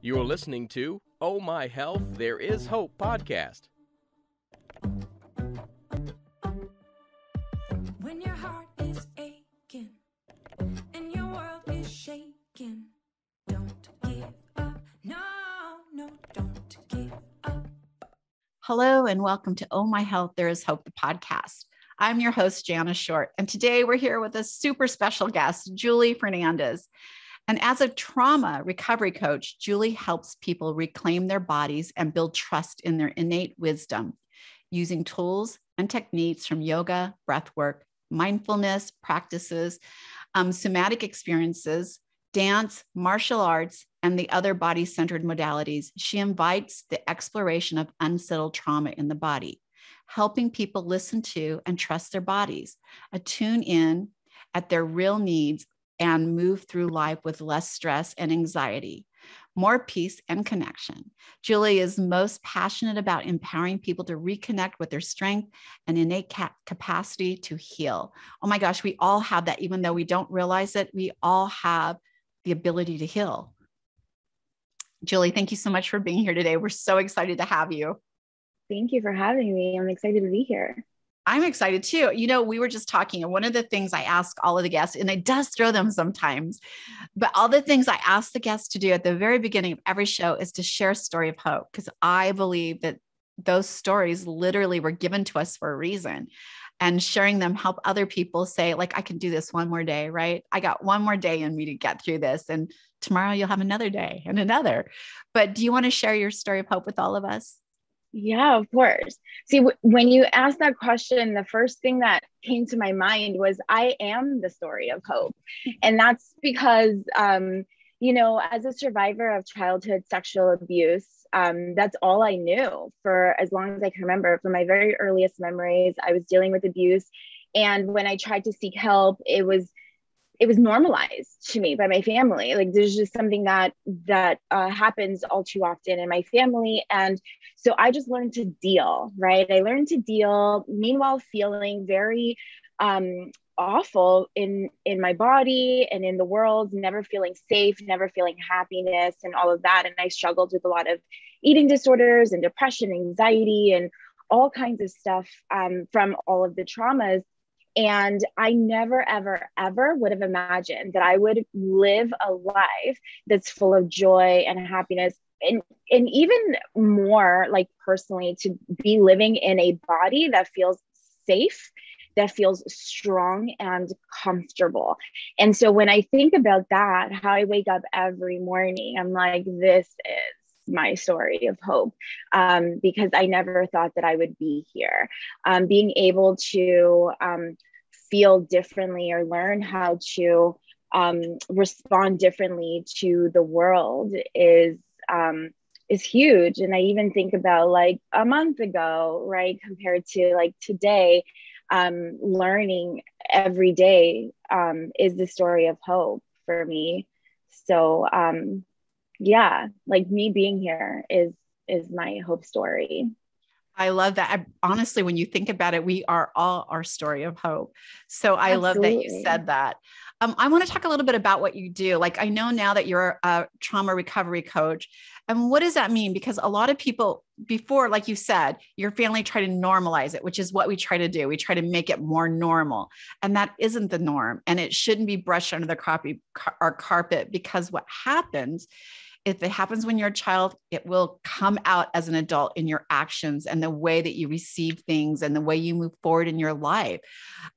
You're listening to Oh My Health, There Is Hope podcast. When your heart is aching and your world is shaking, don't give up. No, don't give up. Hello and welcome to Oh My Health, There Is Hope, the podcast. I'm your host, Jana Short, and today we're here with a super special guest, Julie Fernandez. And as a trauma recovery coach, Julie helps people reclaim their bodies and build trust in their innate wisdom using tools and techniques from yoga, breathwork, mindfulness practices, somatic experiences, dance, martial arts, and the other body-centered modalities. She invites the exploration of unsettled trauma in the body, helping people listen to and trust their bodies, attune in at their real needs, and move through life with less stress and anxiety, more peace and connection. Julie is most passionate about empowering people to reconnect with their strength and innate capacity to heal. Oh my gosh, we all have that. Even though we don't realize it, we all have the ability to heal. Julie, thank you so much for being here today. We're so excited to have you. Thank you for having me. I'm excited to be here. I'm excited too. You know, we were just talking, and one of the things I ask all of the guests, and it does throw them sometimes, but all the things I ask the guests to do at the very beginning of every show is to share a story of hope, because I believe that those stories literally were given to us for a reason. And sharing them help other people say, like, I can do this one more day, right? I got one more day in me to get through this. And tomorrow you'll have another day and another. But do you want to share your story of hope with all of us? Yeah, of course. See, when you asked that question, the first thing that came to my mind was I am the story of hope. And that's because, as a survivor of childhood sexual abuse, that's all I knew for as long as I can remember. From my very earliest memories, I was dealing with abuse. And when I tried to seek help, it was normalized to me by my family. Like, there's just something that happens all too often in my family. And so I just learned to deal, right? I learned to deal, meanwhile, feeling very awful in my body and in the world, never feeling safe, never feeling happiness and all of that. And I struggled with a lot of eating disorders and depression, anxiety, and all kinds of stuff from all of the traumas. And I never, ever, ever would have imagined that I would live a life that's full of joy and happiness. And even more, like, personally, to be living in a body that feels safe, that feels strong and comfortable. And so when I think about that, how I wake up every morning, I'm like, this is my story of hope, because I never thought that I would be here. Being able to feel differently or learn how to respond differently to the world is huge. And I even think about, like, a month ago, right, compared to like today, learning every day is the story of hope for me. So yeah, like, me being here is my hope story. I love that. Honestly, when you think about it, we are all our story of hope. So I love that you said that. I want to talk a little bit about what you do. Like, I know now that you're a trauma recovery coach. And what does that mean? Because a lot of people before, like you said, your family tried to normalize it, which is what we try to do. We try to make it more normal. And that isn't the norm. And it shouldn't be brushed under the carpet, because what happens, if it happens when you're a child, it will come out as an adult in your actions and the way that you receive things and the way you move forward in your life.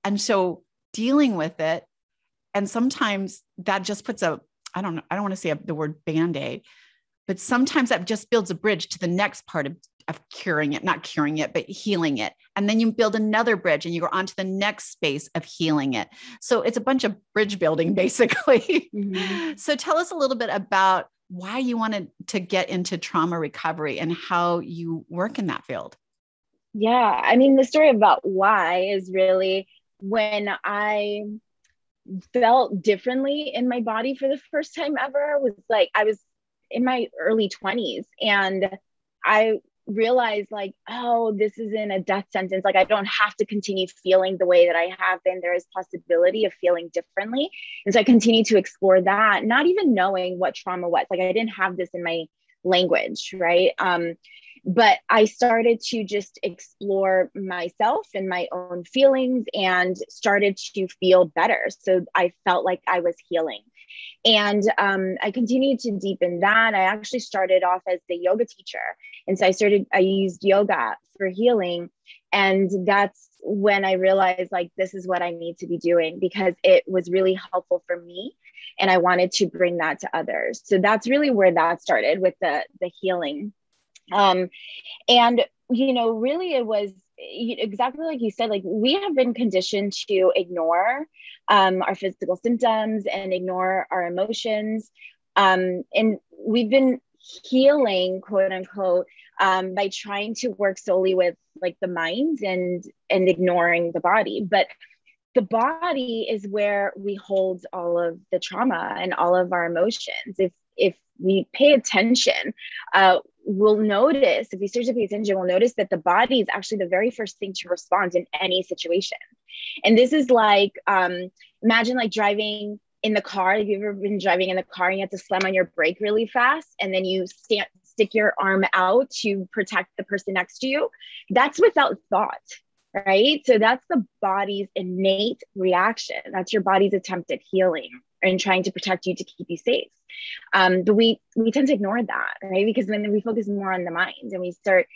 And so dealing with it, and sometimes that just puts I don't want to say the word Band-Aid, but sometimes that just builds a bridge to the next part of curing it, not curing it, but healing it. And then you build another bridge and you go on to the next space of healing it. So it's a bunch of bridge building, basically. Mm-hmm. So tell us a little bit about why you wanted to get into trauma recovery and how you work in that field. Yeah, I mean, the story about why is really when I felt differently in my body for the first time ever. Was like, I was in my early 20s and I realize like, oh, this isn't a death sentence. Like I don't have to continue feeling the way that I have been. There is possibility of feeling differently. And so I continue to explore that, not even knowing what trauma was. Like I didn't have this in my language, right? But I started to just explore myself and my own feelings and started to feel better. So I felt like I was healing. And I continued to deepen that. I actually started off as the yoga teacher. And so I used yoga for healing. And that's when I realized like, this is what I need to be doing because it was really helpful for me. And I wanted to bring that to others. So that's really where that started with the healing. And, you know, really it was exactly like you said, like we have been conditioned to ignore our physical symptoms and ignore our emotions. And we've been healing, quote unquote, by trying to work solely with like the mind and ignoring the body. But the body is where we hold all of the trauma and all of our emotions. If we pay attention, we'll notice, if we start to pay attention, we'll notice that the body is actually the very first thing to respond in any situation. And this is like, imagine like driving in the car. Have you ever been driving in the car and you have to slam on your brake really fast and then you stick your arm out to protect the person next to you? That's without thought, right? So that's the body's innate reaction. That's your body's attempt at healing and trying to protect you to keep you safe. But we tend to ignore that, right? Because then we focus more on the mind and we start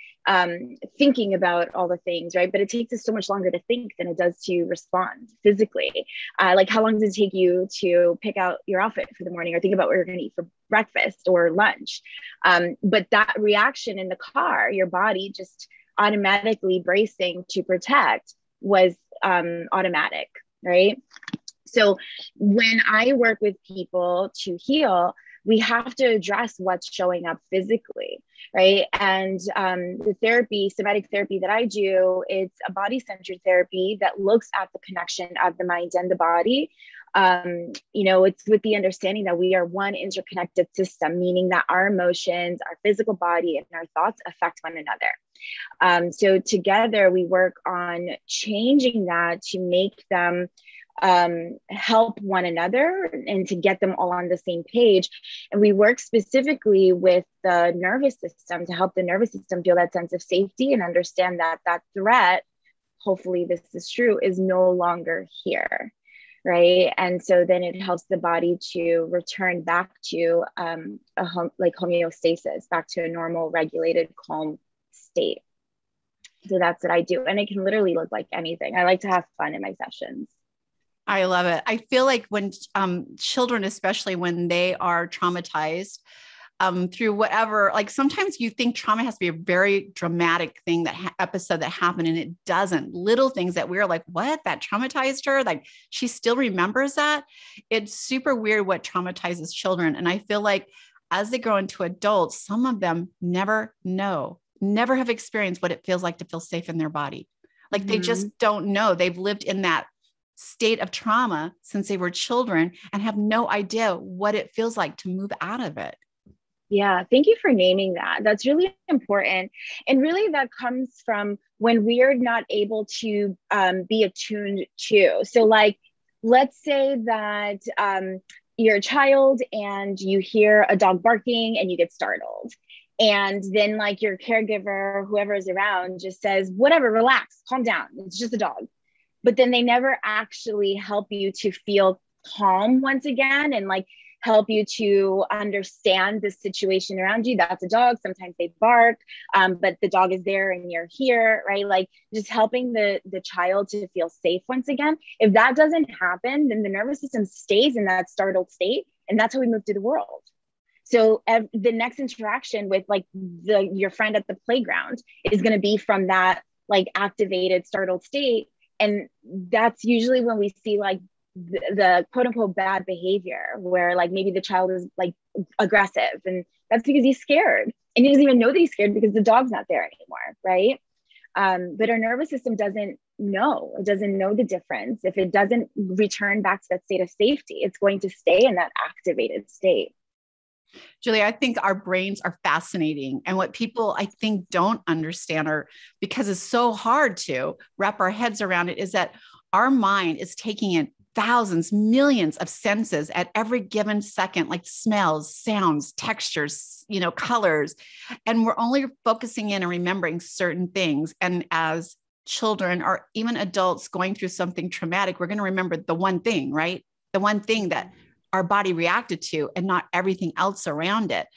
thinking about all the things, right? But it takes us so much longer to think than it does to respond physically. Like how long does it take you to pick out your outfit for the morning or think about what you're going to eat for breakfast or lunch? But that reaction in the car, your body just automatically bracing to protect was automatic, right? So when I work with people to heal, we have to address what's showing up physically, right? And the therapy, somatic therapy that I do, it's a body-centered therapy that looks at the connection of the mind and the body. You know, it's with the understanding that we are one interconnected system, meaning that our emotions, our physical body, and our thoughts affect one another. So together we work on changing that to make them help one another and to get them all on the same page. And we work specifically with the nervous system to help the nervous system feel that sense of safety and understand that that threat, hopefully this is true, is no longer here, right? And so then it helps the body to return back to like homeostasis, back to a normal, regulated, calm state. So that's what I do. And it can literally look like anything. I like to have fun in my sessions. I love it. I feel like when children, especially when they are traumatized through whatever, like sometimes you think trauma has to be a very dramatic thing, episode that happened, and it doesn't. Little things that we're like, what? That traumatized her? Like she still remembers that? It's super weird what traumatizes children. And I feel like as they grow into adults, some of them never have experienced what it feels like to feel safe in their body. Like they just don't know. They've lived in that state of trauma since they were children and have no idea what it feels like to move out of it. Yeah, thank you for naming that. That's really important. And really that comes from when we are not able to be attuned to. So like, let's say that you're a child and you hear a dog barking and you get startled. And then like your caregiver, whoever is around just says, whatever, relax, calm down. It's just a dog. But then they never actually help you to feel calm once again and like help you to understand the situation around you. That's a dog. Sometimes they bark, but the dog is there and you're here, right? Like just helping the child to feel safe once again. If that doesn't happen, then the nervous system stays in that startled state. And that's how we move through the world. So the next interaction with like your friend at the playground is going to be from that like activated startled state. And that's usually when we see like the quote unquote bad behavior where like maybe the child is like aggressive and that's because he's scared and he doesn't even know that he's scared because the dog's not there anymore, right? But our nervous system doesn't know. It doesn't know the difference. If it doesn't return back to that state of safety, it's going to stay in that activated state. Julie, I think our brains are fascinating. And what people, I think, don't understand, or because it's so hard to wrap our heads around it, is that our mind is taking in thousands, millions of senses at every given second, like smells, sounds, textures, colors. And we're only focusing in and remembering certain things. And as children or even adults going through something traumatic, we're going to remember the one thing, right? The one thing that our body reacted to and not everything else around it.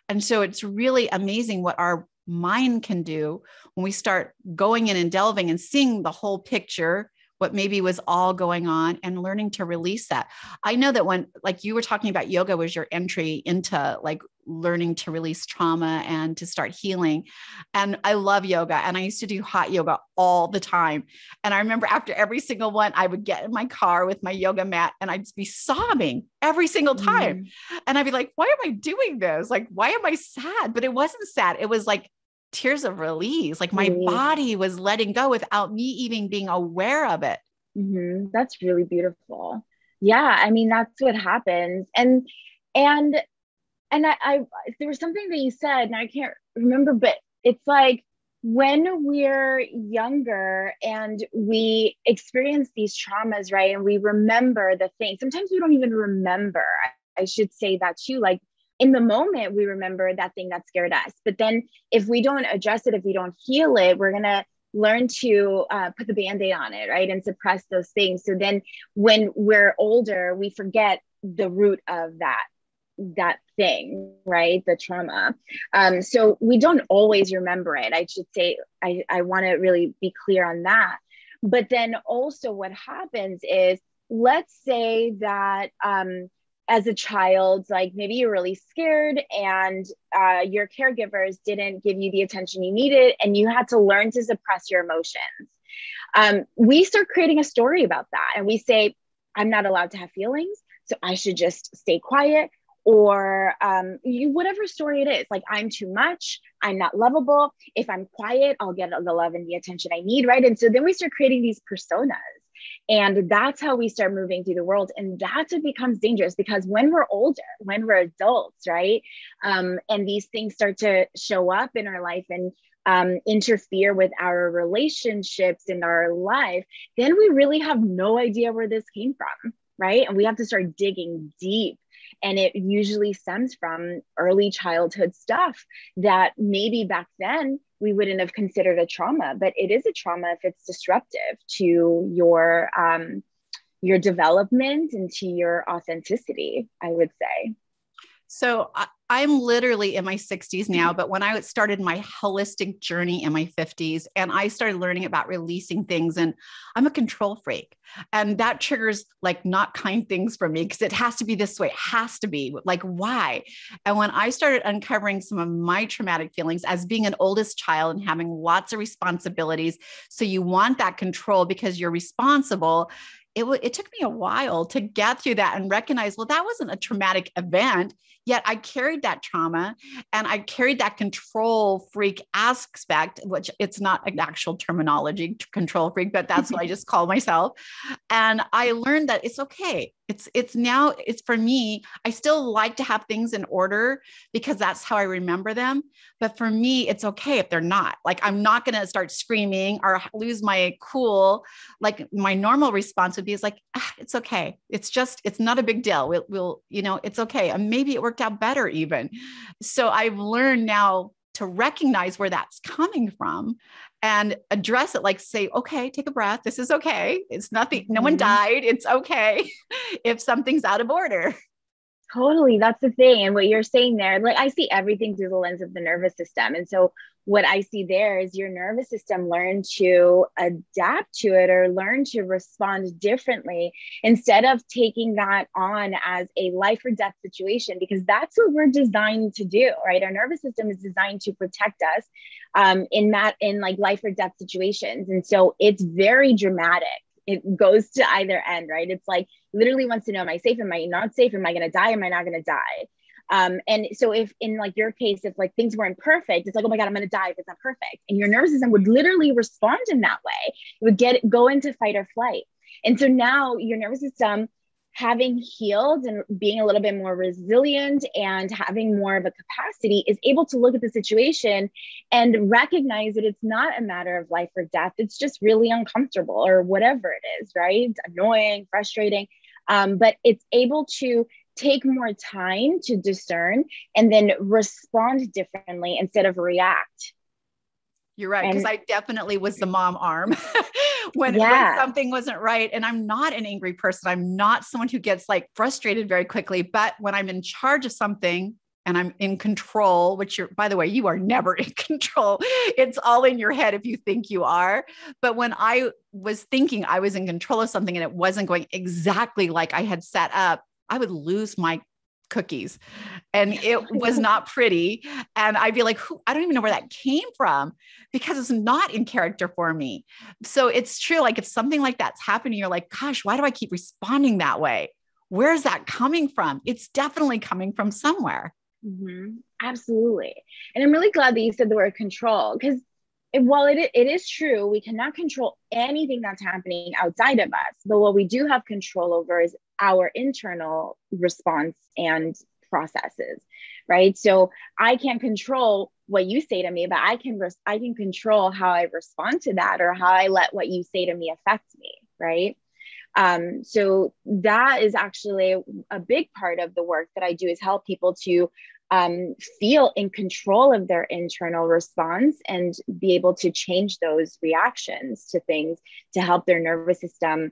And so it's really amazing what our mind can do when we start going in and delving and seeing the whole picture, what maybe was all going on, and learning to release that. I know that when, like you were talking about, yoga was your entry into like learning to release trauma and to start healing. And I love yoga. And I used to do hot yoga all the time. And I remember after every single one, I would get in my car with my yoga mat and I'd be sobbing every single time. And I'd be like, why am I doing this? Like, why am I sad? But it wasn't sad. It was like tears of release. Like my body was letting go without me even being aware of it. That's really beautiful. Yeah. I mean, that's what happens. And I there was something that you said, and I can't remember, but it's like when we're younger and we experience these traumas, right? And we remember the thing. Sometimes we don't even remember. I should say that too. Like in the moment, we remember that thing that scared us. But then if we don't address it, if we don't heal it, we're going to learn to put the Band-Aid on it, right? And suppress those things. So then when we're older, we forget the root of that thing, right? The trauma. So we don't always remember it. I should say, I want to really be clear on that. But then also what happens is, let's say that as a child, like maybe you're really scared and your caregivers didn't give you the attention you needed and you had to learn to suppress your emotions. We start creating a story about that. And we say, I'm not allowed to have feelings, so I should just stay quiet. Or whatever story it is, like I'm too much, I'm not lovable. If I'm quiet, I'll get the love and the attention I need, right? And so then we start creating these personas. And that's how we start moving through the world. And that's what becomes dangerous, because when we're older, when we're adults, right? And these things start to show up in our life and interfere with our relationships in our life, then we really have no idea where this came from, right? And we have to start digging deep. And it usually stems from early childhood stuff that maybe back then we wouldn't have considered a trauma, but it is a trauma if it's disruptive to your development and to your authenticity, I would say. So I'm literally in my 60s now, but when I started my holistic journey in my 50s, and I started learning about releasing things, and I'm a control freak, and that triggers like not kind things for me, because it has to be this way. It has to be like, why? And when I started uncovering some of my traumatic feelings as being an oldest child and having lots of responsibilities, so you want that control because you're responsible. It took me a while to get through that and recognize, well, that wasn't a traumatic event, yet I carried that trauma and I carried that control freak aspect, which it's not an actual terminology, control freak, but that's what I just call myself. And I learned that it's okay. It's for me, I still like to have things in order because that's how I remember them. But for me, it's okay if they're not. Like, I'm not going to start screaming or lose my cool. Like my normal response would be, like, it's okay. It's not a big deal. We'll, it's okay. And maybe it worked out better even. So I've learned now to recognize where that's coming from and address it, like say, okay, take a breath. This is okay. It's nothing. No one died. It's okay if something's out of order. Totally. That's the thing. And what you're saying there, like I see everything through the lens of the nervous system. And so what I see there is your nervous system learned to adapt to it or learn to respond differently instead of taking that on as a life or death situation, because that's what we're designed to do, right? Our nervous system is designed to protect us in like life or death situations. And so it's very dramatic. It goes to either end, right? It's like literally wants to know, am I safe? Am I not safe? Am I going to die? Am I not going to die? And so if in like your case, if like things weren't perfect, it's like, oh my God, I'm going to die if it's not perfect. And your nervous system would literally respond in that way. It would go into fight or flight. And so now your nervous system having healed and being a little bit more resilient and having more of a capacity, is able to look at the situation and recognize that it's not a matter of life or death. It's just really uncomfortable or whatever it is, right? It's annoying, frustrating. But it's able to take more time to discern and then respond differently instead of react. You're right. Because I definitely was the mom arm when something wasn't right. And I'm not an angry person. I'm not someone who gets like frustrated very quickly. But when I'm in charge of something and I'm in control, which by the way, you are never in control. It's all in your head if you think you are. But when I was thinking I was in control of something and it wasn't going exactly like I had set up, I would lose my cookies and it was not pretty. And I'd be like, I don't even know where that came from because it's not in character for me. So it's true. Like if something like that's happening, you're like, gosh, why do I keep responding that way? Where's that coming from? It's definitely coming from somewhere. Mm-hmm. Absolutely. And I'm really glad that you said the word control, because while it is true, we cannot control anything that's happening outside of us. But what we do have control over is our internal response and processes, right? So I can't control what you say to me, but I can control how I respond to that, or how I let what you say to me affect me, right? So that is actually a big part of the work that I do, is help people to feel in control of their internal response and be able to change those reactions to things to help their nervous system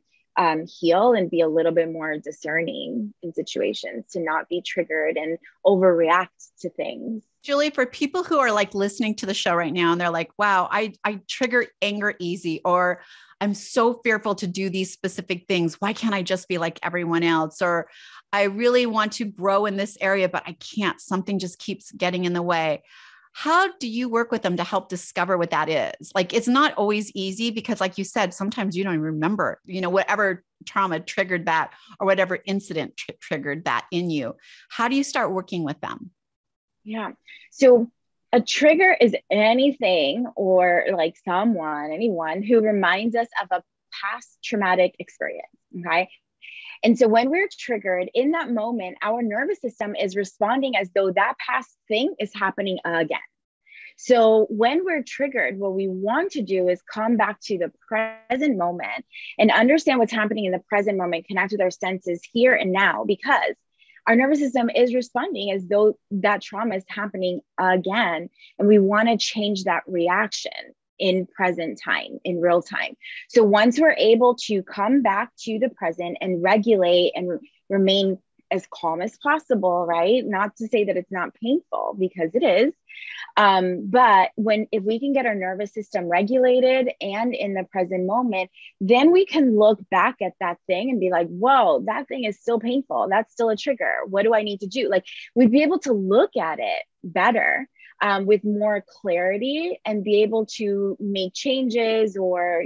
heal and be a little bit more discerning in situations, to not be triggered and overreact to things. Julie, for people who are like listening to the show right now and they're like, wow, I trigger anger easy, or I'm so fearful to do these specific things. Why can't I just be like everyone else? Or I really want to grow in this area, but I can't. Something just keeps getting in the way. How do you work with them to help discover what that is? Like, it's not always easy because like you said, sometimes you don't even remember, whatever trauma triggered that or whatever incident triggered that in you. How do you start working with them? Yeah. So a trigger is anything or like anyone who reminds us of a past traumatic experience. Okay. And so when we're triggered in that moment, our nervous system is responding as though that past thing is happening again. So when we're triggered, what we want to do is come back to the present moment and understand what's happening in the present moment, connect with our senses here and now, because our nervous system is responding as though that trauma is happening again. And we want to change that reaction in present time, in real time. So once we're able to come back to the present and regulate and remain as calm as possible, right? Not to say that it's not painful, because it is. But if we can get our nervous system regulated and in the present moment, then we can look back at that thing and be like, whoa, that thing is still painful. That's still a trigger. What do I need to do? Like, we'd be able to look at it better with more clarity and be able to make changes or,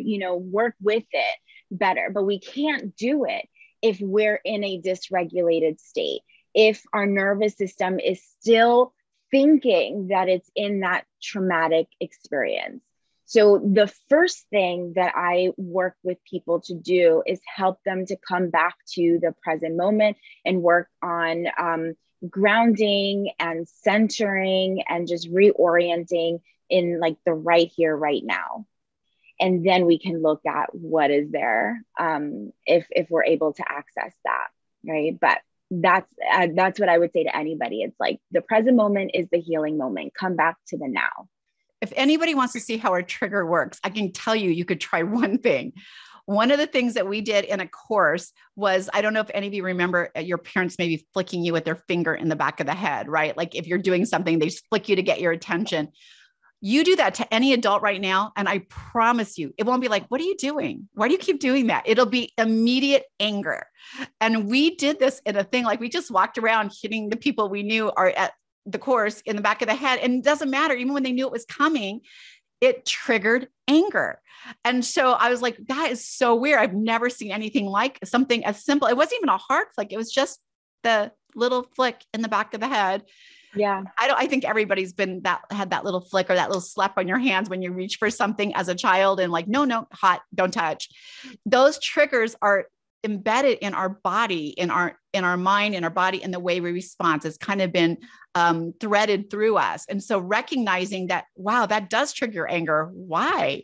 work with it better. But we can't do it if we're in a dysregulated state, if our nervous system is still thinking that it's in that traumatic experience. So the first thing that I work with people to do is help them to come back to the present moment and work on grounding and centering and just reorienting in like the right here, right now. And then we can look at what is there if we're able to access that, right? But that's what I would say to anybody. It's like the present moment is the healing moment. Come back to the now. If anybody wants to see how our trigger works, I can tell you could try one thing. One of the things that we did in a course was, I don't know if any of you remember your parents maybe flicking you with their finger in the back of the head, right? Like if you're doing something, they flick you to get your attention. You do that to any adult right now, and I promise you, it won't be like, what are you doing? Why do you keep doing that? It'll be immediate anger. And we did this in a thing, like we just walked around hitting the people we knew are at the course in the back of the head. And it doesn't matter, even when they knew it was coming, it triggered anger. And so I was like, that is so weird. I've never seen anything like something as simple. It wasn't even a hard flick. It was just the little flick in the back of the head. Yeah. I think everybody's had that little flick or that little slap on your hands when you reach for something as a child and like, no, hot, don't touch. Those triggers are embedded in our body, in our mind, in our body, and the way we respond. It's kind of been threaded through us. And so recognizing that, wow, that does trigger anger. Why?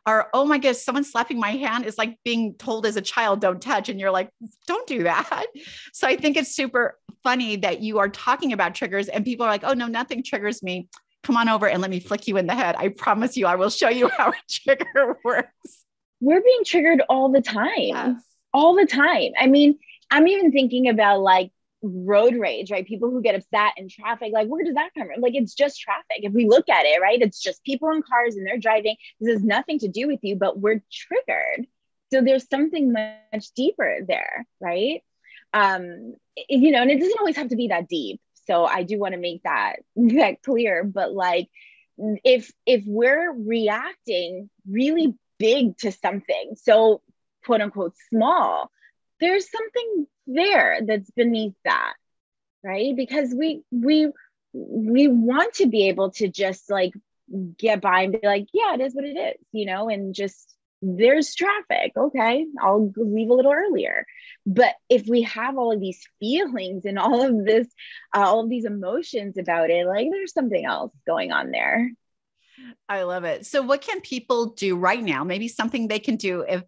Or, oh my gosh, someone slapping my hand is like being told as a child, don't touch. And you're like, don't do that. So I think it's super funny that you are talking about triggers and people are like, oh no, nothing triggers me. Come on over and let me flick you in the head. I promise you, I will show you how a trigger works. We're being triggered all the time. Yes. All the time. I mean, I'm even thinking about like road rage, right? People who get upset in traffic, like where does that come from? Like, it's just traffic. If we look at it, right, it's just people in cars and they're driving. This has nothing to do with you, but we're triggered. So there's something much deeper there, right? You know, and it doesn't always have to be that deep. So I do want to make that clear. But like, if we're reacting really big to something, so quote unquote small, there's something there that's beneath that, right? Because we want to be able to just like get by and be like, yeah, it is what it is, you know, and just, there's traffic. Okay, I'll leave a little earlier. But if we have all of these feelings and all of this, all of these emotions about it, like there's something else going on there. I love it. So what can people do right now? Maybe something they can do if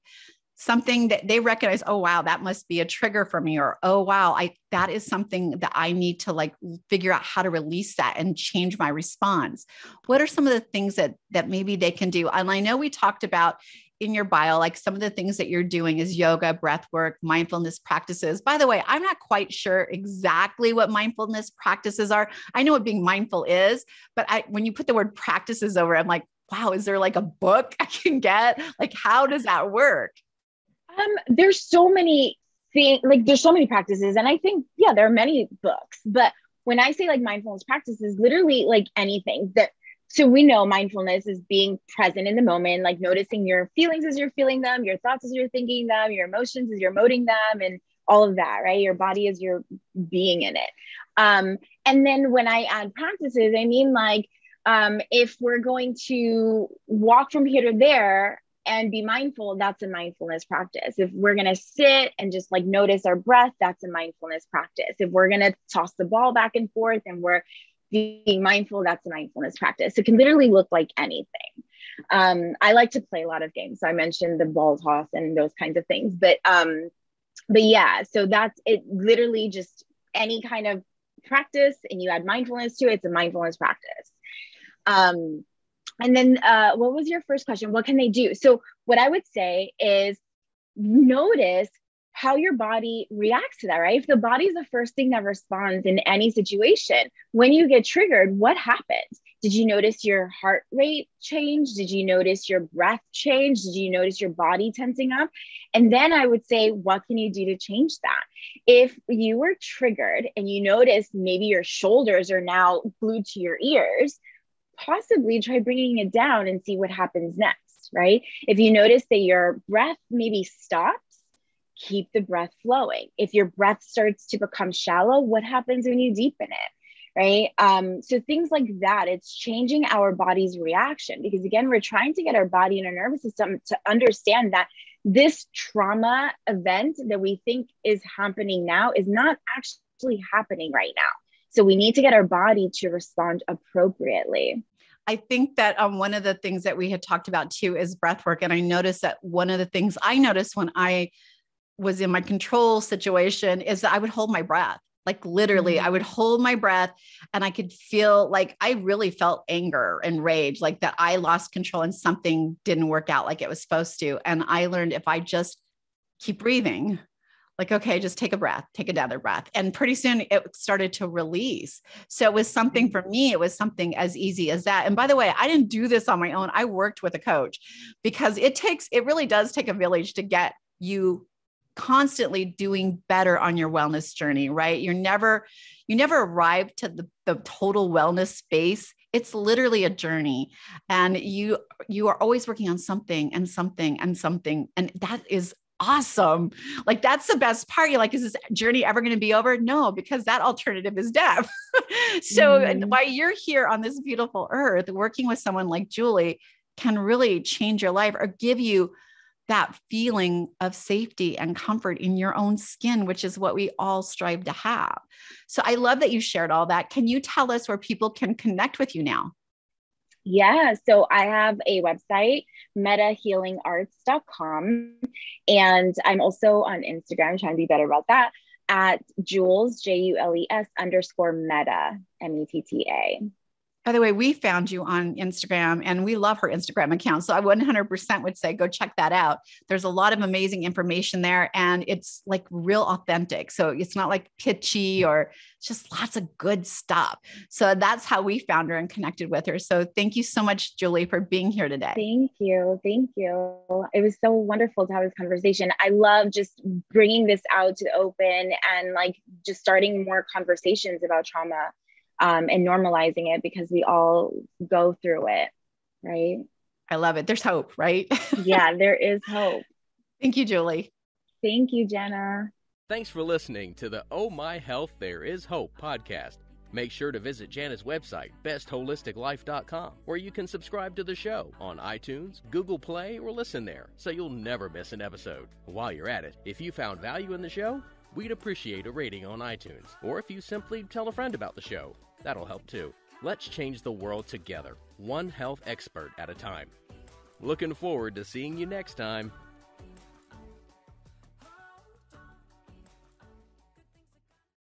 something that they recognize, oh, wow, that must be a trigger for me, or, oh, wow, that is something that I need to like figure out how to release that and change my response. What are some of the things that maybe they can do? And I know we talked about in your bio, like some of the things that you're doing is yoga, breath work, mindfulness practices. By the way, I'm not quite sure exactly what mindfulness practices are. I know what being mindful is, but when you put the word practices over it, I'm like, wow, is there like a book I can get? Like, how does that work? There's so many things, like there's so many practices. And I think, yeah, there are many books, but when I say like mindfulness practices, literally like anything that, so we know mindfulness is being present in the moment, like noticing your feelings as you're feeling them, your thoughts as you're thinking them, your emotions as you're emoting them, and all of that, right? Your body as you're being in it. And then when I add practices, I mean like, if we're going to walk from here to there and be mindful, that's a mindfulness practice. If we're going to sit and just like notice our breath, that's a mindfulness practice. If we're going to toss the ball back and forth and we're being mindful, that's a mindfulness practice. It can literally look like anything. I like to play a lot of games. So I mentioned the ball toss and those kinds of things, but yeah, so that's it, literally just any kind of practice and you add mindfulness to it, it's a mindfulness practice. And then what was your first question? What can they do? So what I would say is notice how your body reacts to that, right? If the body is the first thing that responds in any situation, when you get triggered, what happens? Did you notice your heart rate change? Did you notice your breath change? Did you notice your body tensing up? And then I would say, what can you do to change that? If you were triggered and you notice maybe your shoulders are now glued to your ears, possibly try bringing it down and see what happens next, right? If you notice that your breath maybe stops, keep the breath flowing. If your breath starts to become shallow, what happens when you deepen it, right? So things like that, it's changing our body's reaction, because again, we're trying to get our body and our nervous system to understand that this trauma event that we think is happening now is not actually happening right now. So we need to get our body to respond appropriately. I think that one of the things that we had talked about too is breath work. And I noticed that one of the things I noticed when I was in my control situation is that I would hold my breath. Like literally, I would hold my breath and I could feel like I really felt anger and rage, like that I lost control and something didn't work out like it was supposed to. And I learned if I just keep breathing, like, okay, just take a breath, take another breath. And pretty soon it started to release. So it was something for me, it was something as easy as that. And by the way, I didn't do this on my own. I worked with a coach because it really does take a village to get you constantly doing better on your wellness journey, right? You never arrive to the total wellness space. It's literally a journey, and you are always working on something and something and something. And that is awesome. Like, that's the best part. You're like, is this journey ever going to be over? No, because that alternative is death. So while you're here on this beautiful earth, working with someone like Julie can really change your life or give you that feeling of safety and comfort in your own skin, which is what we all strive to have. So I love that you shared all that. Can you tell us where people can connect with you now? Yeah, so I have a website, metahealingarts.com, and I'm also on Instagram, trying to be better about that, at Jules, JULES_meta, METTA. By the way, we found you on Instagram and we love her Instagram account. So I 100% would say, go check that out. There's a lot of amazing information there and it's like real authentic. So it's not like pitchy or just lots of good stuff. So that's how we found her and connected with her. So thank you so much, Julie, for being here today. Thank you. Thank you. It was so wonderful to have this conversation. I love just bringing this out to the open and like just starting more conversations about trauma. And normalizing it because we all go through it, right? I love it. There's hope, right? Yeah, there is hope. Thank you, Julie. Thank you, Jana. Thanks for listening to the Oh My Health, There Is Hope podcast. Make sure to visit Jana's website, bestholisticlife.com, where you can subscribe to the show on iTunes, Google Play, or listen there so you'll never miss an episode. While you're at it, if you found value in the show, we'd appreciate a rating on iTunes, or if you simply tell a friend about the show. That'll help too. Let's change the world together, one health expert at a time. Looking forward to seeing you next time.